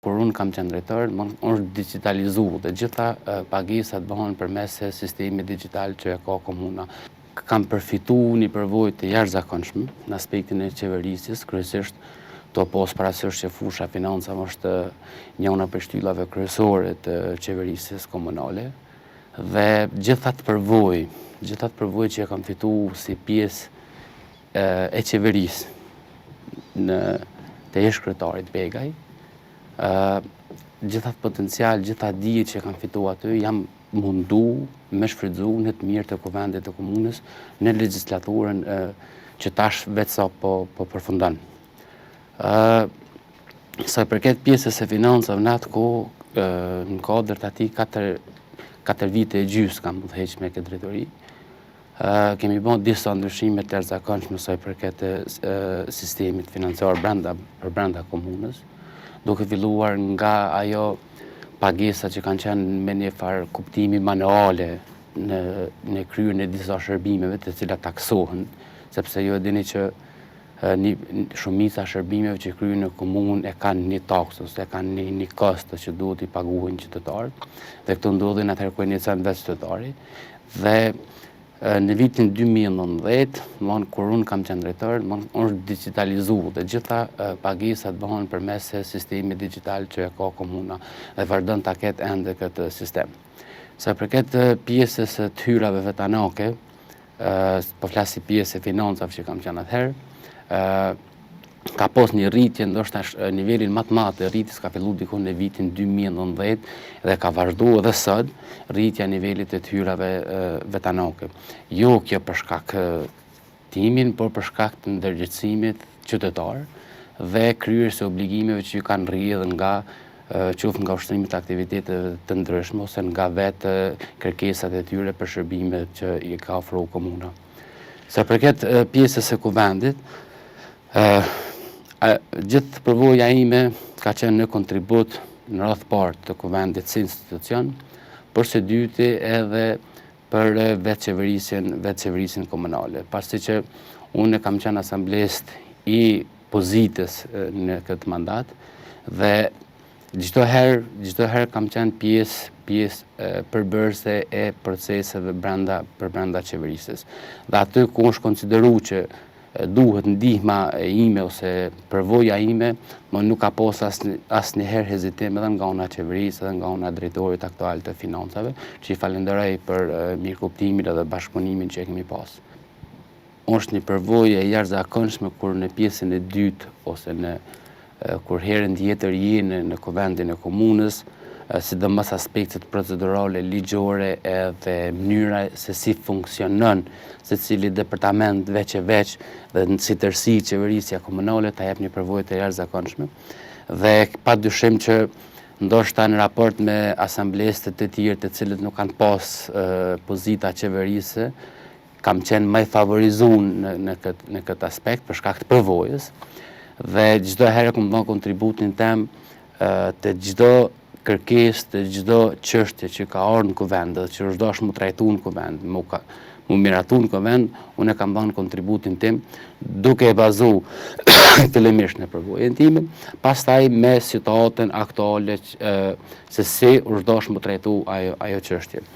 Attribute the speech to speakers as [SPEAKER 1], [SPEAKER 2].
[SPEAKER 1] Kur unë kam qenë drejtor, është digitalizu dhe gjitha pagesat bëhen përmes sistemit digital që e ka komuna. Kam përfitu një përvojë të jashtëzakonshme në aspektin e qeverisjes, kryesisht të pas parasysh që fusha financave është njëra prej shtyllave kryesore të qeverisjes komunale dhe gjithat përvojë që e kam fitu si pjesë e qeverisë të ish-kryetarit Begaj, gjithat potencial, gjithat dije që kam fitu aty, jam mundu me shfrytzu në të mirë të kuvendit të komunës në legjislaturën që tash vetë sa po përfundon. Sa i përket pjesës e financave në atë kohë, në kodër të ati 4 vite e gjysë kam udhëheq me këtë drejtori. Kemi bën disa ndryshime të jashtëzakonshme sa i përket sistemit financiar brenda komunës, duke filluar nga ajo pagesa që kanë qenë me një farë kuptimi manuale në kryerjen e disa shërbimeve të cilat taksohen, sepse ju e dini që shumica shërbimeve që kryhen në komunë e kanë një taksë ose e kanë një kosto që duhet i paguajnë qytetarët, dhe këto ndodhin atëherë kur inicion vetë qytetari. Dhe në vitin 2019, kur unë kam qenë drejtor, është digitalizu dhe gjitha pagesat bëhen përmes sistemit digital që e ka komuna dhe vazhdon ta ketë ende këtë sistem. Sa përket pjesës të hyrave vetanake, po flas si pjesë e financave që kam qenë atëherë, ka pas një rritje, ndoshta nivelin më të madh të rritjes ka filluar diku në vitin 2019 dhe ka vazhduar edhe sot rritja e nivelit të hyrave vetanake. Jo kjo për shkak timin, por për shkak të ndërgjegjësimit qytetar dhe kryerjes së obligimeve që kanë rrjedhur nga qoftë nga ushtrimi të aktiviteteve të ndryshme ose nga vetë kërkesat e tyre për shërbimet që i ka ofruar komuna. Sa përket pjesës së kuvendit, gjithë përvoja ime ka qenë në kontribut në radhë parë të kuvendit si institucion, por së dyti edhe për vetë qeverisjen komunale. Pasi që unë kam qenë asamblest i pozitës në këtë mandat dhe çdo herë kam qenë pjesë përbërëse e proceseve brenda qeverisjes. Dhe aty ku është konsideru që duhet ndihma ime ose përvoja ime, nuk ka pas asnjëherë hezitim edhe nga ana e qeverisë edhe nga ana e drejtorit aktual të financave, që i falenderoj për mirëkuptimin edhe bashkëpunimin që e kemi pas. Është një përvojë e jashtëzakonshme kur në pjesën e dytë ose kur herën tjetër je në kuvendin e komunës, sidomos aspektet procedurale, ligjore edhe mënyra se si funksionon secili departament veç dhe si tërësi qeverisja komunale ta jep një përvojë të jashtëzakonshme. Dhe padyshim që ndoshta në raport me asamblesë të tjerë të cilët nuk kanë pas pozita qeverisë, kam qenë më i favorizuar në këtë aspekt për shkak të përvojës dhe çdo herë kam dhënë kontributin tim të çdo kërkesë, të çdo çështje që ka ardhur në kuvend dhe që është dashur mu trajtu në kuvend, mu miratu në kuvend, unë kam dhënë kontributin tim duke e bazu fillimisht në përvojën time, pastaj me situatën aktuale se si është dashur mu trajtu ajo çështje.